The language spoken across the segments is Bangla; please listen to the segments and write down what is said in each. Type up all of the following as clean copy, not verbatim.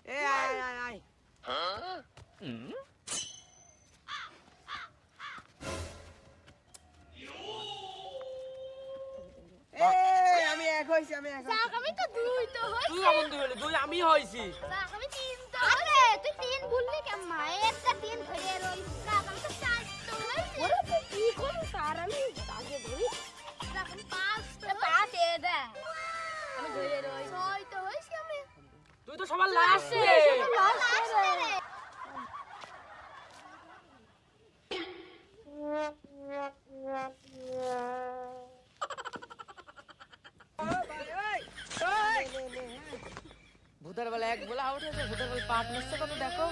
এ আয় আয় আয় আমি এক হইছি আমি এক হইছি আমি তো দুই তো হইছি তুই কেমন দুই হলি দুই আমি হইছি আমি তিন তো আরে তুই তিন ভুললি কেন একটা তিন ধরে রইছিস আমি তো চার তো হইছি ওরে তুই কি করছিস স্যার আমি আগে ধরি আমি পাঁচ তো পাঁচ এ দে আমি ধরে রই ছয় তো হইছি আমি তুই তো সবার লাস্টে লাস্টে ভূতের বেলা এক বলে আউট হয়েছে ভূতের বেলা পাট নিচ্ছে কত দেখো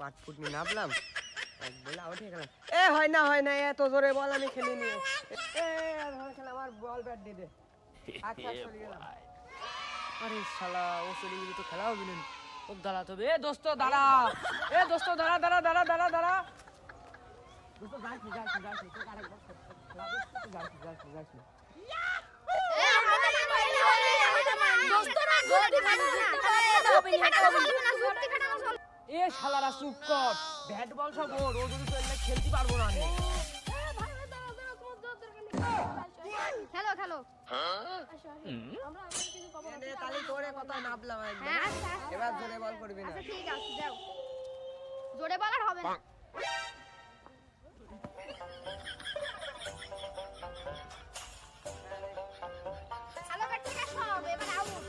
পাঁচ ফুট নিয়ে নামলাম এক বলে আউট হয়ে গেলাম এ হয় না এত জোরে বল আমি খেলিনি খেলা আমার বল ব্যাট দিয়ে দে চলে গেলাম আরে শালা ও চলে গেলে তো খেলা হবে না ও দাঁড়াতে হবে এ দোস্ত দাঁড়া দোস্ত দাঁড়া দোস্ত যাইছি তো আরেকবার খেলা যাইছি এ শালারা চুপ কর ব্যাট বল সব ওর ও যদি চললে খেলতে পারবো না আমি খেলো খেলো আমরা কিছু পাবো না তালি করে কথা নাবলাম একদম এবার জোরে বল করবি না আচ্ছা ঠিক আছে যাও জোরে বল আর হবে না হ্যালো ঠিক আছে সব এবার আউট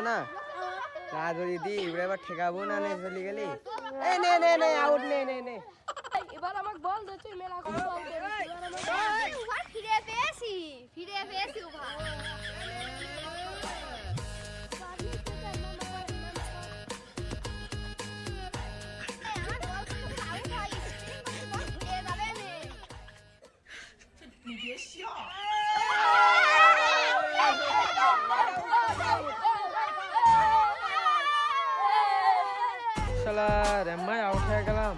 না না যদি দি এবার ঠেকাবো না নে চলে গেলি এই নে আউট নে এবার আমাকে বল দে তুই মেলা করে বল দে এবার আমাকে ফিরে পেয়েছি ভাই শালা রেম্মাই আউট হয়ে গেলাম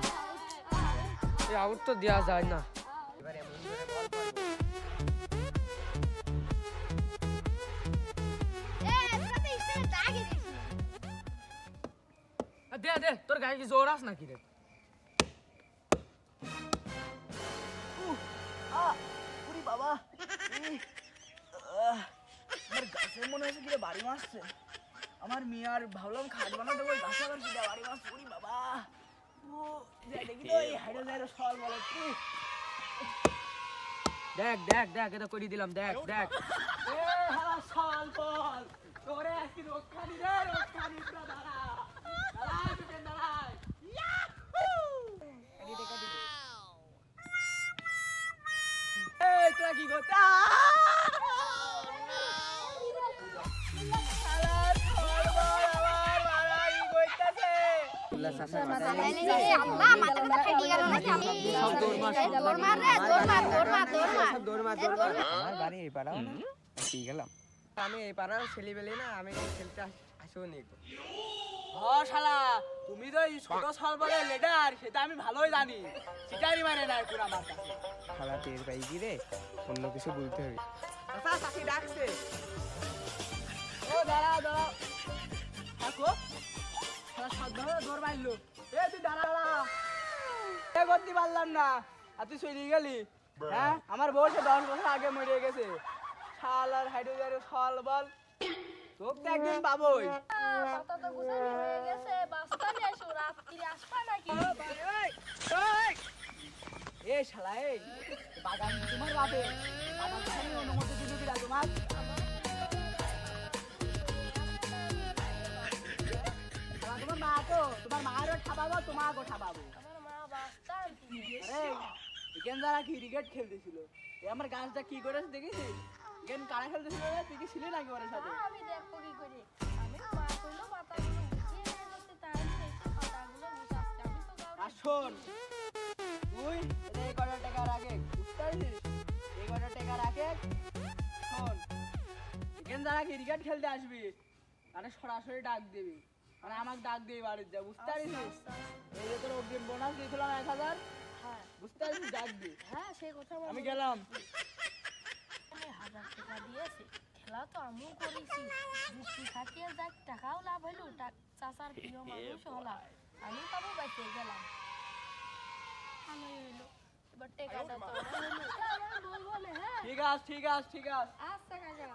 এই আউট তো দেওয়া যায় না দে তোর গায়ে কি জোর আস নাকি রে বাবা আমার গাছে মনে হচ্ছে কি বাড়ি মারছে আমার মিয়ার ভাবলাম খাট বানাতে ওই গাছে আবার কি বাড়ি মাছ পুরি বাবা ও দেখি তো এই হাইডে যাইরো সল বলে তুই দেখ এটা করে দিলাম দেখ এ হালা সল বল তোরে কি রক্ষা দি দাঁড়া এই তোরা কি করতা আমি এই পাড়ার ছেলে বেলে না আমি খেলতে আসিনি শালা তুমি তো ছোট সল বলে লিডার সেটা আমি ভালোই জানি সেটাই মানে না এখন আমার কাছে শালা টের পাই কি রে অন্য কিছু বলতে হবে ডাকছে ও দাঁড়াও থাকো সাবধানে দৌড় মারলো এ তুই দাঁড়া করতে পারলাম না আর তুই চলে গেলি হ্যাঁ আমার বয়সে 10 বছর আগে মরে গেছে শালার হাইড্রোজারের ফল বল তোকে তো একদিন পাবোই পাতা তো গুছানি হয়ে গেছে বাস্তা নিয়ে এসো রাত্রি আসবা নাকি এ শালা এই বাগান কি তোমার বাপে বাগান আমি অনুমতি দিল কিনা তোমার শালা তোমার মা তো তোমার মায়েরও ঠাপাবো তোমাকেও ঠাপাবো আমার মা বাস্তান আরে এখানে যারা ক্রিকেট খেলতেছিল এ আমার গাছটা কি করেছে দেখেছিস এখানে কারা খেলতেছিল রে? তুই কি ছিলি নাকি ওর সাথে আমি দেখবো কি করে আমি মা কইলো পাতাগুলো গুছিয়ে নিয়ে যাচ্ছে তাই সেই পাতাগুলো গুছাচ্ছে আমি তো কাউকে আর শোন তুই এই কটা টাকা রাখে বুঝতে পারছিস এই কটা টাকা রাখে শোন এখানে যারা ক্রিকেট খেলতে আসবি মানে সরাসরি ডাক দিবি মানে আমাকে ডাক দিয়ে বাড়ির যা বুঝতে পারছিস এই যে তোর অগ্রিম বোনাস দিয়েছিলাম 1000 হ্যাঁ বুঝতে পারছিস ডাক দি হ্যাঁ সেই কথা আমি গেলাম আমি 1000 টাকা দিয়েছি খেলা তো আমিও করেছি যুক্তি থাকিয়ে যাক টাকাও লাভ হইলো চাচার প্রিয় মানুষ হলাম আমি পাবো বাইতে গেলাম ভালোই হইলো এবার টাকাটা তো আমার হইলো। আমি বলবো না হ্যাঁ ঠিক আছে ঠিক আছে ঠিক আছে আচ্ছা কাকা